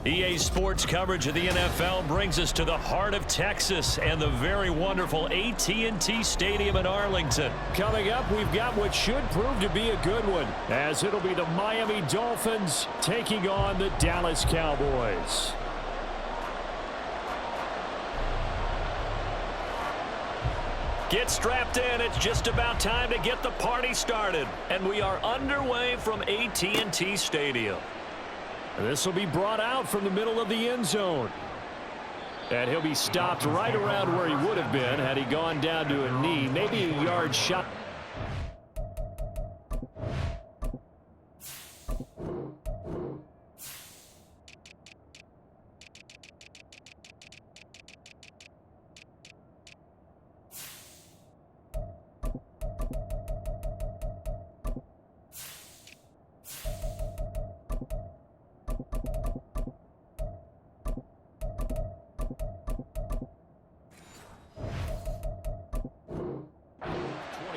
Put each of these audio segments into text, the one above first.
EA Sports coverage of the NFL brings us to the heart of Texas and the very wonderful AT&T Stadium in Arlington. Coming up, we've got what should prove to be a good one, as it'll be the Miami Dolphins taking on the Dallas Cowboys. Get strapped in. It's just about time to get the party started. And we are underway from AT&T Stadium. This will be brought out from the middle of the end zone. And he'll be stopped right around where he would have been had he gone down to a knee, maybe a yard shot.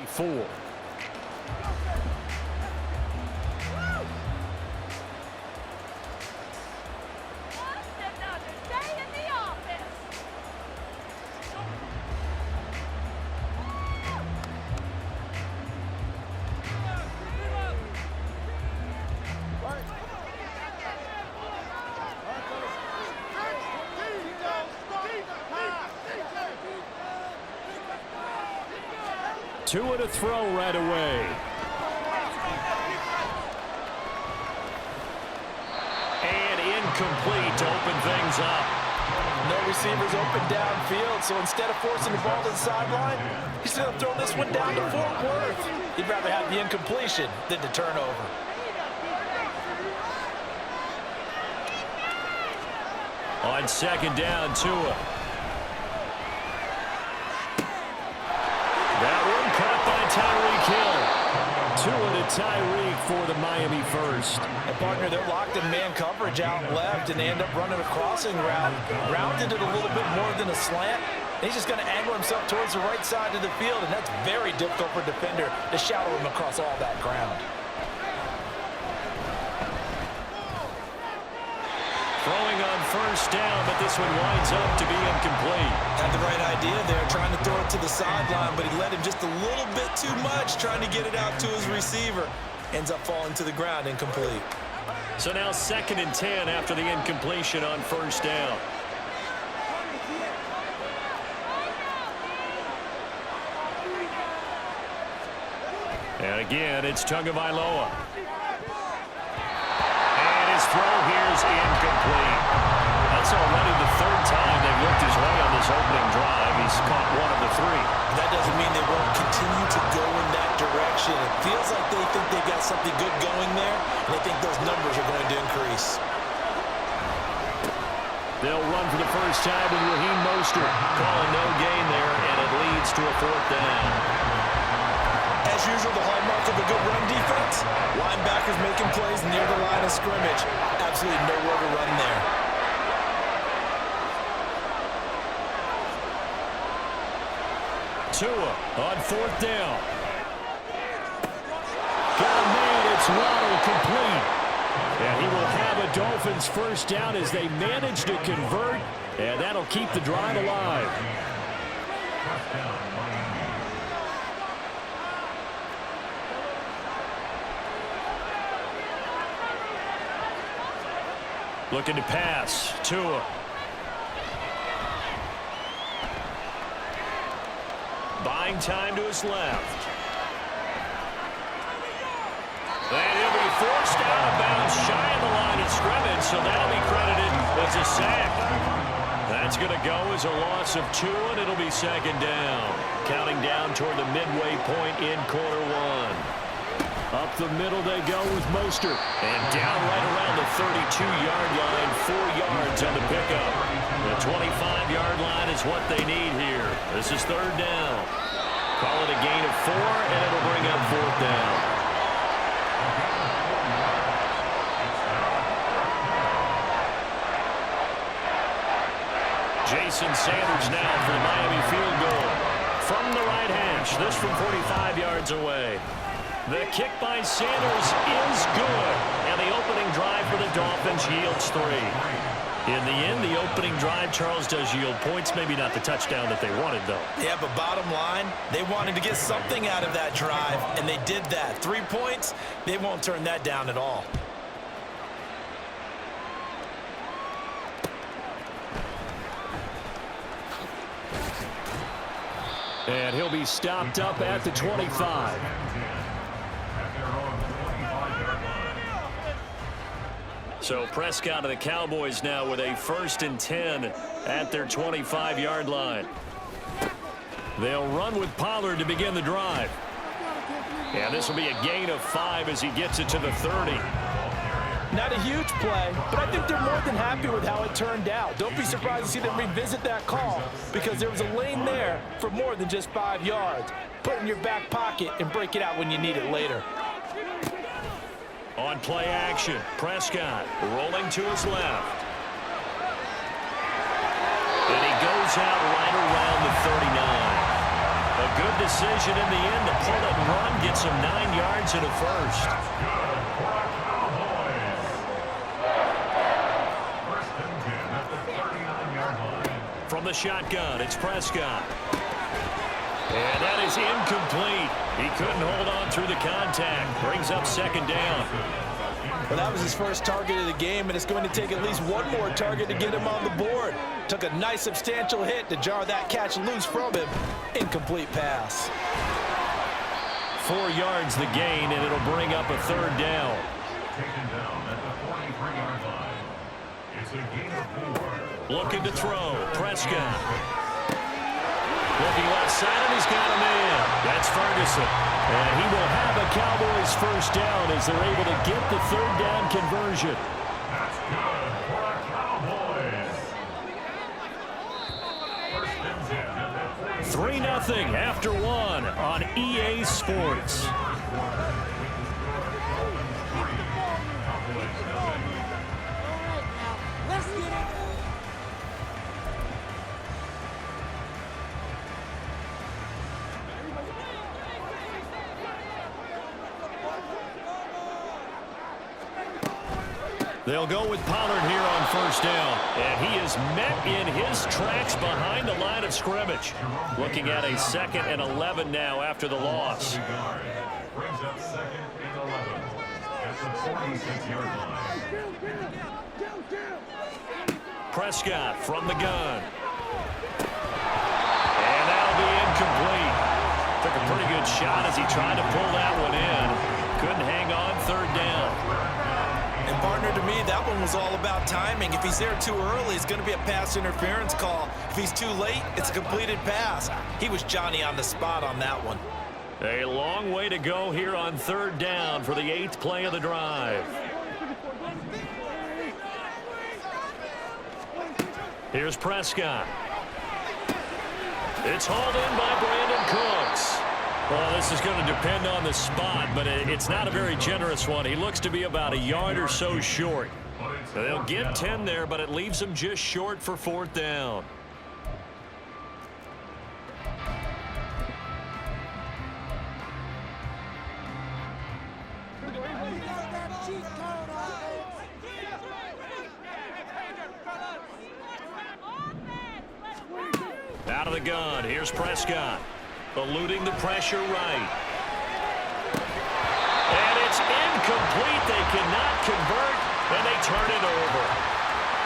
Four. Two and a throw right away. And incomplete to open things up. No receivers open downfield, so instead of forcing the ball to the sideline, he's going to throw this one down to Fort Worth. He'd rather have the incompletion than the turnover. On second down, Tua. Tyreek Hill. Tua to Tyreek for the Miami first. And partner, they're locked in man coverage out left, and they end up running a crossing route. Rounded it a little bit more than a slant. He's just going to angle himself towards the right side of the field, and that's very difficult for a defender to shadow him across all that ground. Throwing on first down, but this one winds up to be incomplete. Had the right idea there, trying to throw it to the sideline, but he let him just a little bit too much, trying to get it out to his receiver. Ends up falling to the ground, incomplete. So now 2nd and 10 after the incompletion on first down. And again, it's Tagovailoa. Throw here's incomplete. That's already the 3rd time they've looked his way on this opening drive. He's caught 1 of the 3. That doesn't mean they won't continue to go in that direction. It feels like they think they got something good going there, and they think those numbers are going to increase. They'll run for the first time with Raheem Mostert. Calling no gain there, and it leads to a 4th down. As usual, the hallmark of a good run defense, linebackers making plays near the line of scrimmage. Absolutely nowhere to run there. Tua on 4th down. Got a man, it's Waddle complete. And he will have a Dolphins first down as they manage to convert, and that'll keep the drive alive. Looking to pass. Tua. Buying time to his left. And he'll be forced out of bounds shy of the line of scrimmage, so that'll be credited as a sack. That's going to go as a loss of 2, and it'll be 2nd down. Counting down toward the midway point in quarter 1. Up the middle they go with Mostert. And down right around the 32-yard line, 4 yards on the pickup. The 25-yard line is what they need here. This is 3rd down. Call it a gain of 4, and it'll bring up 4th down. Jason Sanders now for the Miami field goal. From the right hash, this from 45 yards away. The kick by Sanders is good, and the opening drive for the Dolphins yields 3. In the end, the opening drive, Charles, does yield points. Maybe not the touchdown that they wanted, though. Yeah, but bottom line, they wanted to get something out of that drive, and they did that. 3 points, they won't turn that down at all. And he'll be stopped up at the 25. So Prescott of the Cowboys now with a 1st and 10 at their 25-yard line. They'll run with Pollard to begin the drive. And this will be a gain of 5 as he gets it to the 30. Not a huge play, but I think they're more than happy with how it turned out. Don't be surprised to see them revisit that call because there was a lane there for more than just 5 yards. Put it in your back pocket and break it out when you need it later. On play action, Prescott rolling to his left. And he goes out right around the 39. A good decision in the end to pull it and run, gets him 9 yards and a first. From the shotgun, it's Prescott. And that is incomplete. He couldn't hold on through the contact. Brings up 2nd down. Well, that was his first target of the game, and it's going to take at least one more target to get him on the board. Took a nice substantial hit to jar that catch loose from him. Incomplete pass. 4 yards the gain, and it'll bring up a 3rd down. Taken down at the 43-yard line. It's a gain of 4. Looking to throw. Prescott. Looking left side, and he's got a man. That's Ferguson. And he will have a Cowboys 1st down as they're able to get the 3rd down conversion. That's good for the Cowboys. 3-0 after 1 on EA Sports. They'll go with Pollard here on 1st down. And he is met in his tracks behind the line of scrimmage. Looking at a 2nd and 11 now after the loss. Brings up 2nd and 11 at the 46-yard line. Prescott from the gun. And that'll be incomplete. Took a pretty good shot as he tried to pull that one in. Couldn't hang on. 3rd down. And partner, to me, that one was all about timing. If he's there too early, it's going to be a pass interference call. If he's too late, it's a completed pass. He was Johnny on the spot on that one. A long way to go here on 3rd down for the 8th play of the drive. Here's Prescott. It's hauled in by Brandon Cooks. Well, this is going to depend on the spot, but it's not a very generous one. He looks to be about a yard or so short. They'll get 10 there, but it leaves them just short for 4th down. Out of the gun, here's Prescott. Eluding the pressure right. And it's incomplete. They cannot convert, and they turn it over.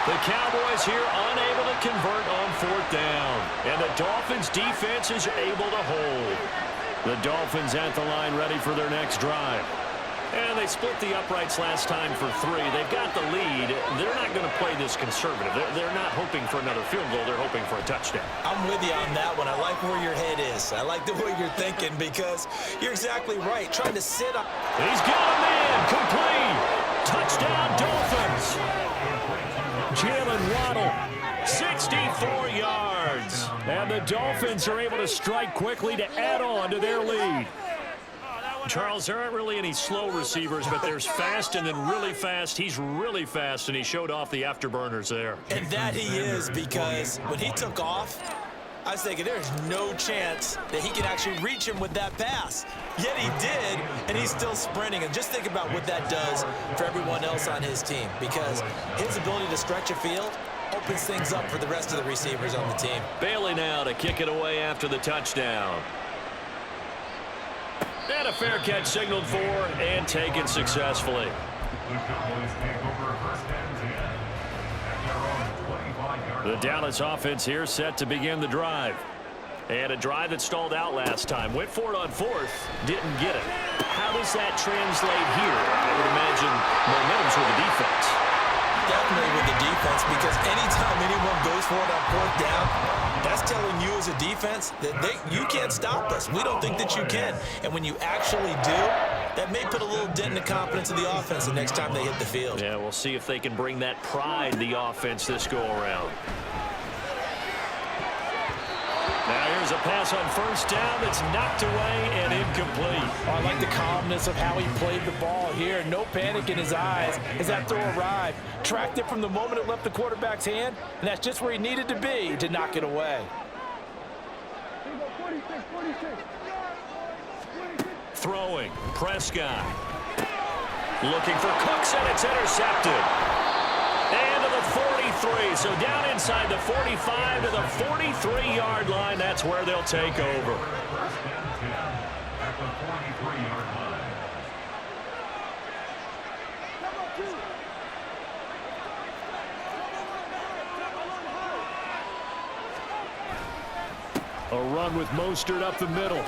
The Cowboys here unable to convert on 4th down. And the Dolphins defense is able to hold. The Dolphins at the line ready for their next drive. And they split the uprights last time for 3. They've got the lead. They're not going to play this conservative. They're not hoping for another field goal. They're hoping for a touchdown. I'm with you on that one. I like where your head is. I like the way you're thinking because you're exactly right. Trying to sit up. He's got a man. Complete. Touchdown, Dolphins. Jalen Waddle, 64 yards. And the Dolphins are able to strike quickly to add on to their lead. Charles, there aren't really any slow receivers, but there's fast and then really fast. He's really fast, and he showed off the afterburners there. And that he is because when he took off, I was thinking there's no chance that he can actually reach him with that pass. Yet he did, and he's still sprinting. And just think about what that does for everyone else on his team, because his ability to stretch a field opens things up for the rest of the receivers on the team. Bailey now to kick it away after the touchdown. And a fair catch signaled for and taken successfully. The Cowboys take over first and 10 at their own 25-yard The Dallas offense here set to begin the drive. And a drive that stalled out last time. Went for it on fourth. Didn't get it. How does that translate here? I would imagine momentum's with the defense. Definitely with the defense, because anytime anyone goes for it on fourth down, that's telling you as a defense that you can't stop us. We don't think that you can. And when you actually do, that may put a little dent in the confidence of the offense the next time they hit the field. Yeah, we'll see if they can bring that pride to the offense this go-around. Now here's a pass on first down that's knocked away and incomplete. I like the calmness of how he played the ball here. No panic in his eyes as that throw arrived. Tracked it from the moment it left the quarterback's hand, and that's just where he needed to be to knock it away. Throwing, Prescott. Looking for Cooks, and it's intercepted. And to the 43, so down inside the 45 to the 43-yard line. That's where they'll take over. first and 10 at the 43-yard line. A run with Mostert up the middle.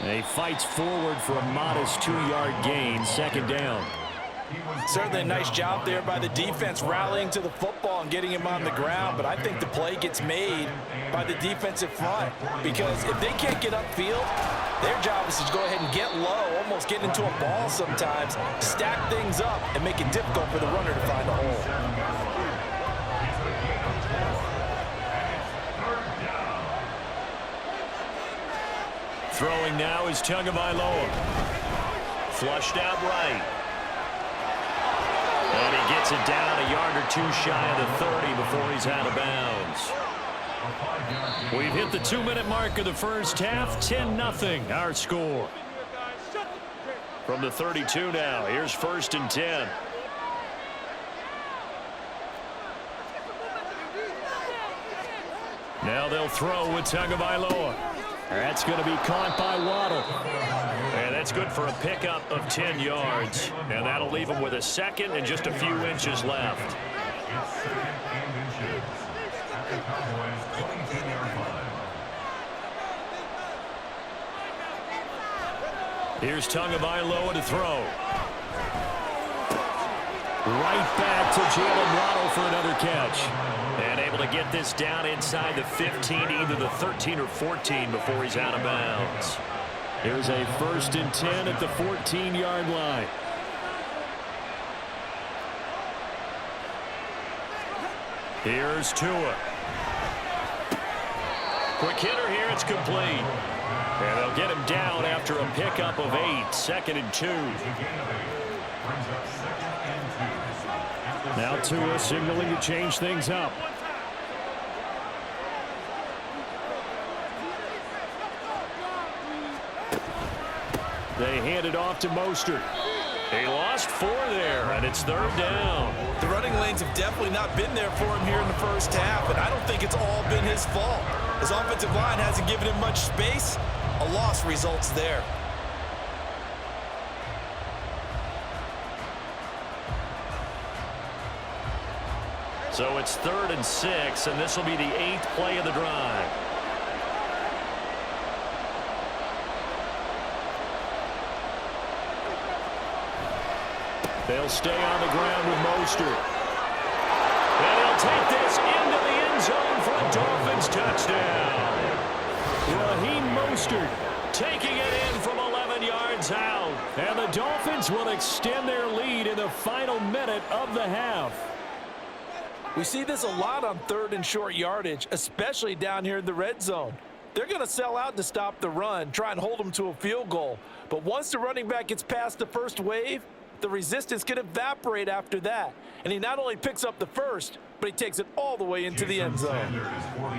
And he fights forward for a modest 2-yard gain, second down. Certainly a nice job there by the defense rallying to the football and getting him on the ground, but I think the play gets made by the defensive front, because if they can't get upfield, their job is to go ahead and get low, almost get into a ball sometimes, stack things up, and make it difficult for the runner to find a hole. Throwing now is Tagovailoa. Flushed out right. And he gets it down a yard or two shy of the 30 before he's out of bounds. We've hit the 2-minute mark of the first half. 10-0 our score. From the 32 now, here's first and 10. Now they'll throw with Tagovailoa. That's going to be caught by Waddle. And that's good for a pickup of 10 yards. And that'll leave him with a second and just a few inches left. It's second and inches at the Cowboys' 22-yard line. Here's Tagovailoa to throw. Right back to Jalen Waddle for another catch. And able to get this down inside the 15, either the 13 or 14 before he's out of bounds. Here's a first and 10 at the 14-yard line. Here's Tua. Quick hitter here, it's complete. And they'll get him down after a pickup of 8, second and 2. Now Tua signaling to change things up. They hand it off to Mostert. He lost 4 there, and it's third down. The running lanes have definitely not been there for him here in the first half, and I don't think it's all been his fault. His offensive line hasn't given him much space. A loss results there. So it's 3rd and 6, and this will be the 8th play of the drive. They'll stay on the ground with Mostert. And he'll take this into the end zone for a Dolphins touchdown. Raheem Mostert taking it in from 11 yards out. And the Dolphins will extend their lead in the final minute of the half. We see this a lot on 3rd and short yardage, especially down here in the red zone. They're going to sell out to stop the run, try and hold them to a field goal. But once the running back gets past the first wave, the resistance can evaporate after that. And he not only picks up the first, but he takes it all the way into the end zone.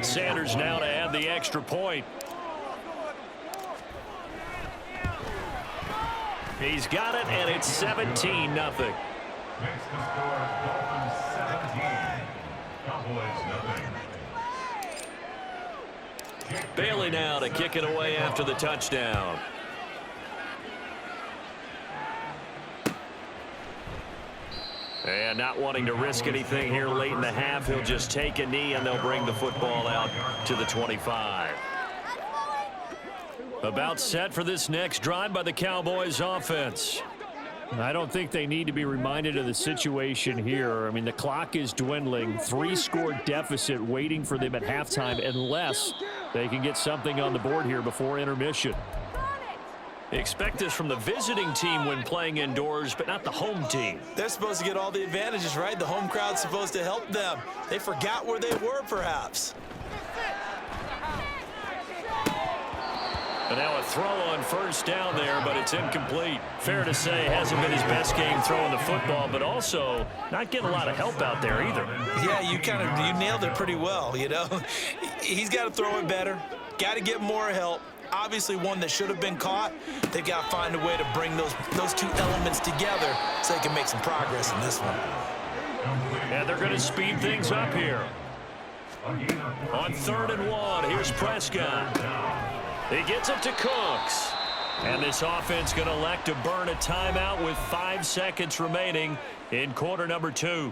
Sanders now to add the extra point. He's got it, and it's 17-0. Makes the score Dolphins 17, Cowboys nothing. Bailey now to kick it away after the touchdown. And not wanting to risk anything here late in the half, he'll just take a knee, and they'll bring the football out to the 25. About set for this next drive by the Cowboys offense. I don't think they need to be reminded of the situation here. I mean, the clock is dwindling. 3-score deficit waiting for them at halftime unless they can get something on the board here before intermission. Expect this from the visiting team when playing indoors, but not the home team. They're supposed to get all the advantages, right? The home crowd's supposed to help them. They forgot where they were, perhaps. And now a throw on first down there, but it's incomplete. Fair to say, hasn't been his best game throwing the football, but also not getting a lot of help out there either. Yeah, you nailed it pretty well, you know. He's got to throw it better, got to get more help. Obviously one that should have been caught. They've got to find a way to bring those two elements together so they can make some progress in this one. And they're going to speed things up here. On 3rd and 1, here's Prescott. He gets it to Cooks. And this offense going to elect to burn a timeout with 5 seconds remaining in quarter number 2.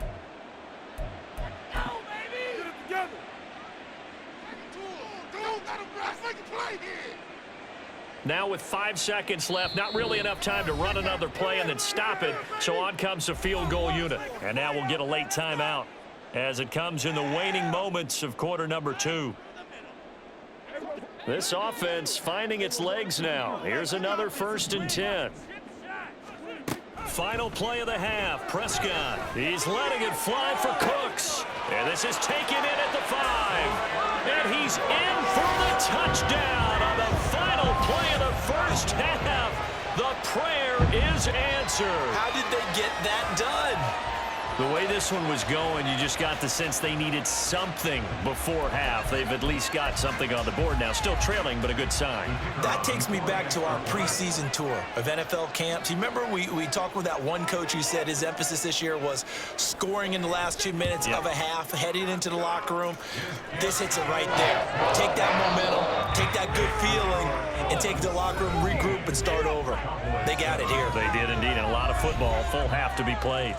Now with 5 seconds left, not really enough time to run another play and then stop it, so on comes the field goal unit. And now we'll get a late timeout as it comes in the waning moments of quarter number 2. This offense finding its legs now. Here's another 1st and 10. Final play of the half, Prescott. He's letting it fly for Cooks. And this is taken in at the 5. And he's in for the touchdown on the final play of the first half. The prayer is answered. How did they get that done? The way this one was going, you just got the sense they needed something before half. They've at least got something on the board now. Still trailing, but a good sign. That takes me back to our preseason tour of NFL camps. You remember we talked with that one coach who said his emphasis this year was scoring in the last 2 minutes of a half, heading into the locker room. This hits it right there. Take that momentum, take that good feeling, and take the locker room, regroup, and start over. They got it here. They did indeed, and a lot of football, full half to be played.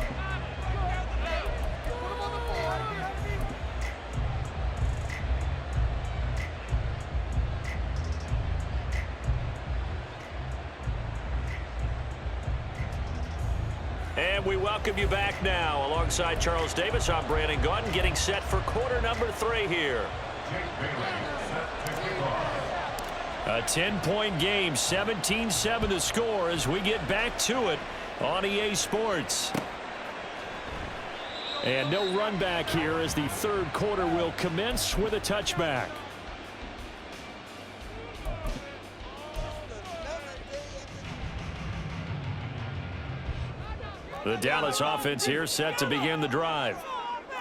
And we welcome you back now. Alongside Charles Davis, I'm Brandon Gaudin, getting set for quarter number 3 here. A 10-point game, 17-7 the score as we get back to it on EA Sports. And no run back here as the 3rd quarter will commence with a touchback. The Dallas offense here set to begin the drive.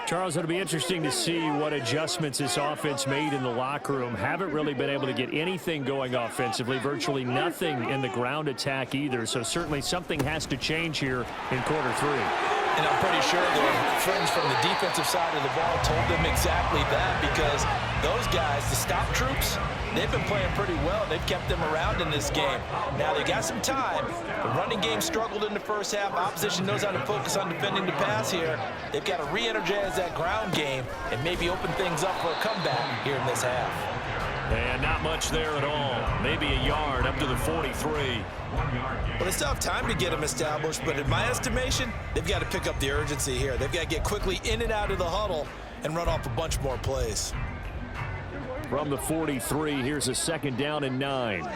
Charles, it'll be interesting to see what adjustments this offense made in the locker room. Haven't really been able to get anything going offensively, virtually nothing in the ground attack either. So certainly something has to change here in quarter 3. And I'm pretty sure their friends from the defensive side of the ball told them exactly that, because those guys, the stop troops, they've been playing pretty well. They've kept them around in this game. Now they got some time. The running game struggled in the first half. Opposition knows how to focus on defending the pass here. They've got to re-energize that ground game and maybe open things up for a comeback here in this half. And not much there at all. Maybe a yard up to the 43. Well, they still have time to get them established, but in my estimation, they've got to pick up the urgency here. They've got to get quickly in and out of the huddle and run off a bunch more plays. From the 43, here's a 2nd down and 9.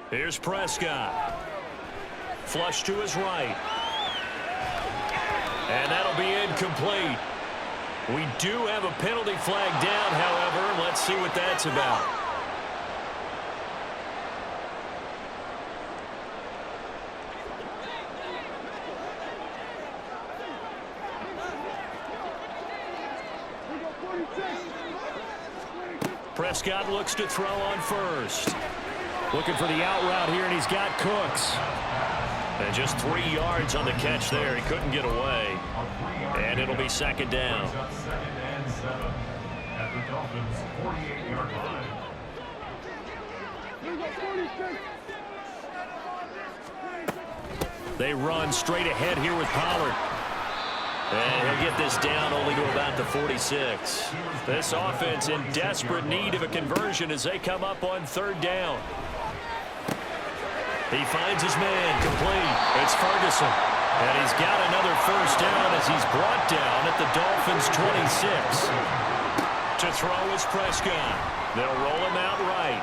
Here's Prescott. Flush to his right. And that'll be incomplete. We do have a penalty flag down, however. Let's see what that's about. Prescott looks to throw on first. Looking for the out route here, and he's got Cooks. And just 3 yards on the catch there. He couldn't get away. And it'll be second down. Second and 7 at the Dolphins' 48-yard line. They run straight ahead here with Pollard. And he'll get this down only to about the 46. This offense in desperate need of a conversion as they come up on third down. He finds his man, complete. It's Ferguson. And he's got another first down as he's brought down at the Dolphins' 26. To throw is Prescott. They'll roll him out right.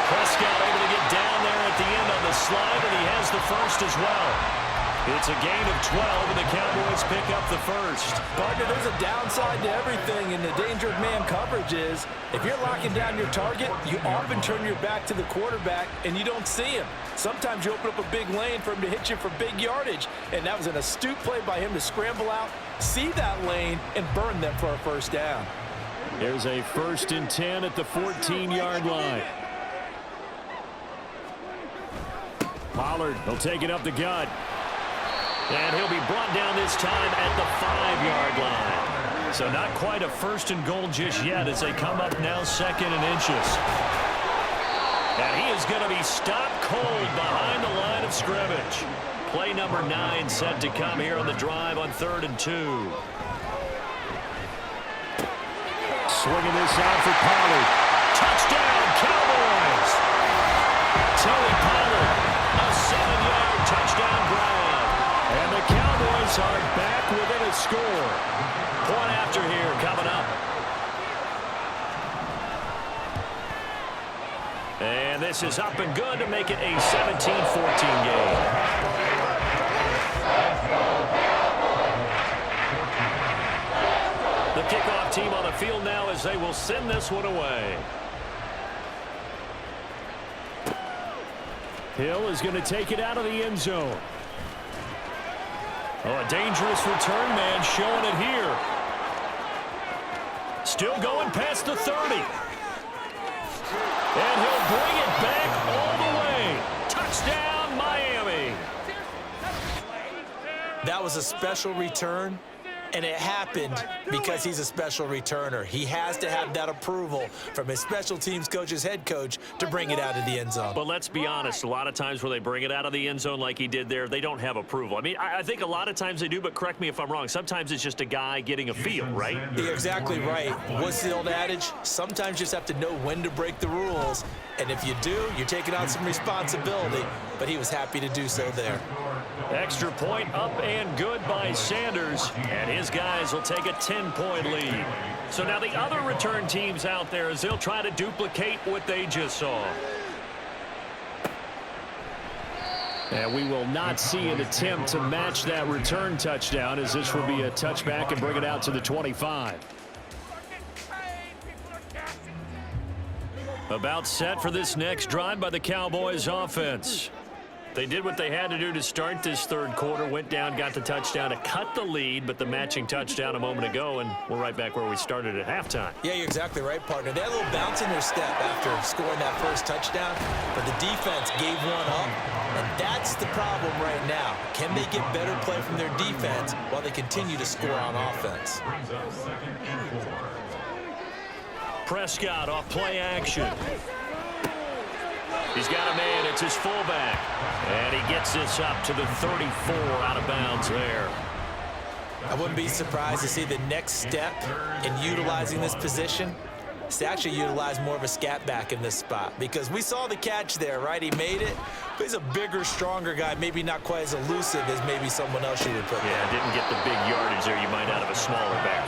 Prescott able to get down there at the end on the slide, and he has the first as well. It's a gain of 12, and the Cowboys pick up the first. Partner, there's a downside to everything, and the danger of man coverage is if you're locking down your target, you often turn your back to the quarterback, and you don't see him. Sometimes you open up a big lane for him to hit you for big yardage, and that was an astute play by him to scramble out, see that lane, and burn them for a first down. There's a 1st and 10 at the 14-yard line. Pollard, he'll take it up the gut. And he'll be brought down this time at the 5-yard line. So not quite a 1st and goal just yet as they come up now 2nd and inches. And he is going to be stopped cold behind the line of scrimmage. Play number 9 set to come here on the drive on 3rd and 2. Swinging this out for Pollard. Touchdown, Cowboys! Tony Pollard, a 7-yard touchdown grab. And the Cowboys are back within a score. Point after here coming up. And this is up and good to make it a 17-14 game. The kickoff team on the field now as they will send this one away. Hill is going to take it out of the end zone. Oh, a dangerous return man showing it here. Still going past the 30. And he'll bring it back all the way. Touchdown, Miami. That was a special return, and it happened because he's a special returner. He has to have that approval from his special teams coach's head coach to bring it out of the end zone. But let's be honest, a lot of times where they bring it out of the end zone like he did there, they don't have approval. I mean, I think a lot of times they do, but correct me if I'm wrong. Sometimes it's just a guy getting a feel, right? You're exactly right. What's the old adage? Sometimes you just have to know when to break the rules. And if you do, you're taking on some responsibility. But he was happy to do so there. Extra point up and good by Sanders. And his guys will take a 10-point lead. So now the other return teams out there as they'll try to duplicate what they just saw. And we will not see an attempt to match that return touchdown as this will be a touchback and bring it out to the 25. About set for this next drive by the Cowboys offense. They did what they had to do to start this third quarter, went down, got the touchdown to cut the lead, but the matching touchdown a moment ago, and we're right back where we started at halftime. Yeah, you're exactly right, partner. They had a little bounce in their step after scoring that first touchdown, but the defense gave one up, and that's the problem right now. Can they get better play from their defense while they continue to score on offense? Brings up 2nd and 4. Prescott off play action. He's got a man. It's his fullback. And he gets this up to the 34 out of bounds there. I wouldn't be surprised to see the next step in utilizing this position is to actually utilize more of a scat back in this spot. Because we saw the catch there, right? He made it. But he's a bigger, stronger guy. Maybe not quite as elusive as maybe someone else you would put there. Yeah, didn't get the big yardage there you might out of a smaller back.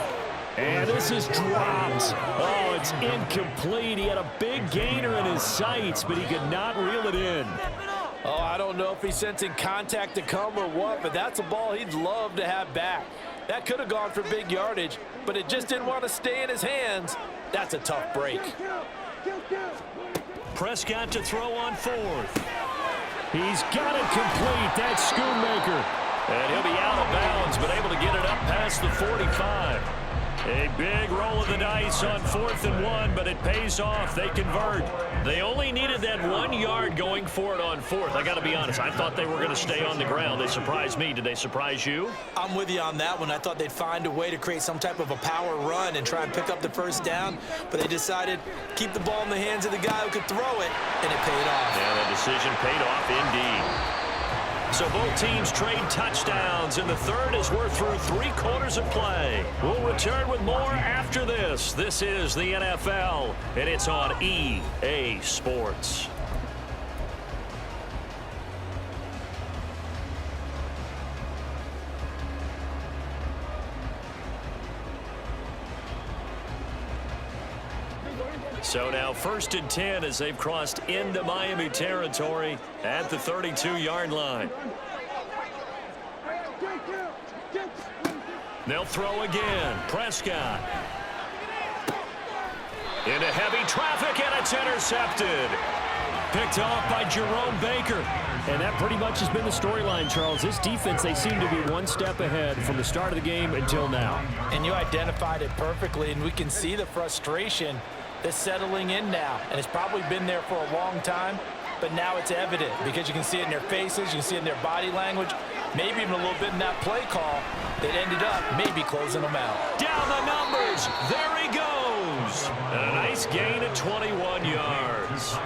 And this is dropped. Oh, it's incomplete. He had a big gainer in his sights, but he could not reel it in. Oh, I don't know if he's sensing contact to come or what, but that's a ball he'd love to have back. That could have gone for big yardage, but it just didn't want to stay in his hands. That's a tough break. Prescott to throw on fourth. He's got it complete. That's Schoonmaker. And he'll be out of bounds, but able to get it up past the 45. A big roll of the dice on 4th and 1, but it pays off. They convert. They only needed that 1 yard going for it on 4th. I got to be honest. I thought they were going to stay on the ground. They surprised me. Did they surprise you? I'm with you on that one. I thought they'd find a way to create some type of a power run and try and pick up the first down, but they decided keep the ball in the hands of the guy who could throw it, and it paid off. Yeah, that decision paid off indeed. So both teams trade touchdowns, and the third as we're through 3/4 of play. We'll return with more after this. This is the NFL, and it's on EA Sports. So now 1st and 10 as they've crossed into Miami territory at the 32-yard line. They'll throw again. Prescott. Into heavy traffic, and it's intercepted. Picked off by Jerome Baker. And that pretty much has been the storyline, Charles. This defense, they seem to be one step ahead from the start of the game until now. And you identified it perfectly, and we can see the frustration that's settling in now. And it's probably been there for a long time, but now it's evident because you can see it in their faces, you can see it in their body language, maybe even a little bit in that play call that ended up maybe closing them out. Down the numbers. There he goes. And a nice gain of 21 yards.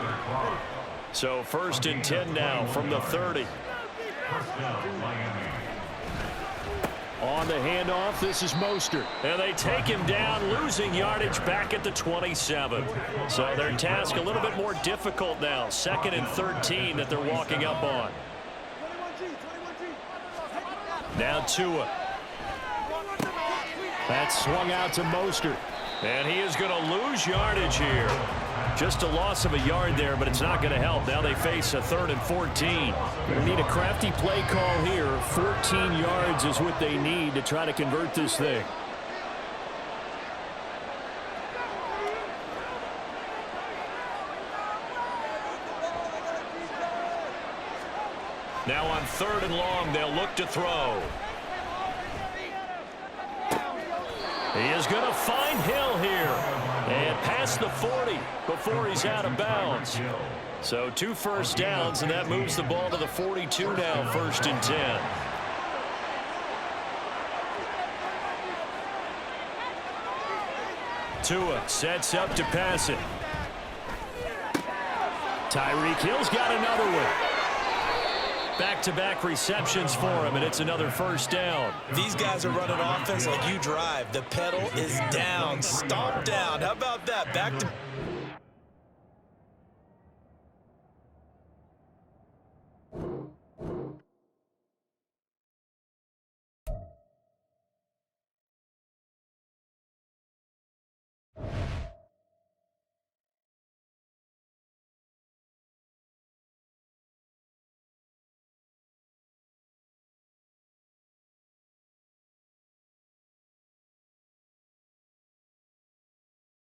So 1st and 10 now from the 30. On the handoff, this is Mostert. And they take him down, losing yardage back at the 27. So their task a little bit more difficult now. 2nd and 13 that they're walking up on. Now Tua. That's swung out to Mostert. And he is going to lose yardage here. Just a loss of a yard there, but it's not going to help. Now they face a 3rd and 14. They need a crafty play call here. 14 yards is what they need to try to convert this thing. Now on 3rd and long, they'll look to throw. He is going to find Hill here. And past the 40 before he's out of bounds. So 2 first downs, and that moves the ball to the 42 now, 1st and 10. Tua sets up to pass it. Tyreek Hill's got another one. Back-to-back receptions for him, and it's another 1st down. These guys are running offense like you drive. The pedal is down, stomp down. How about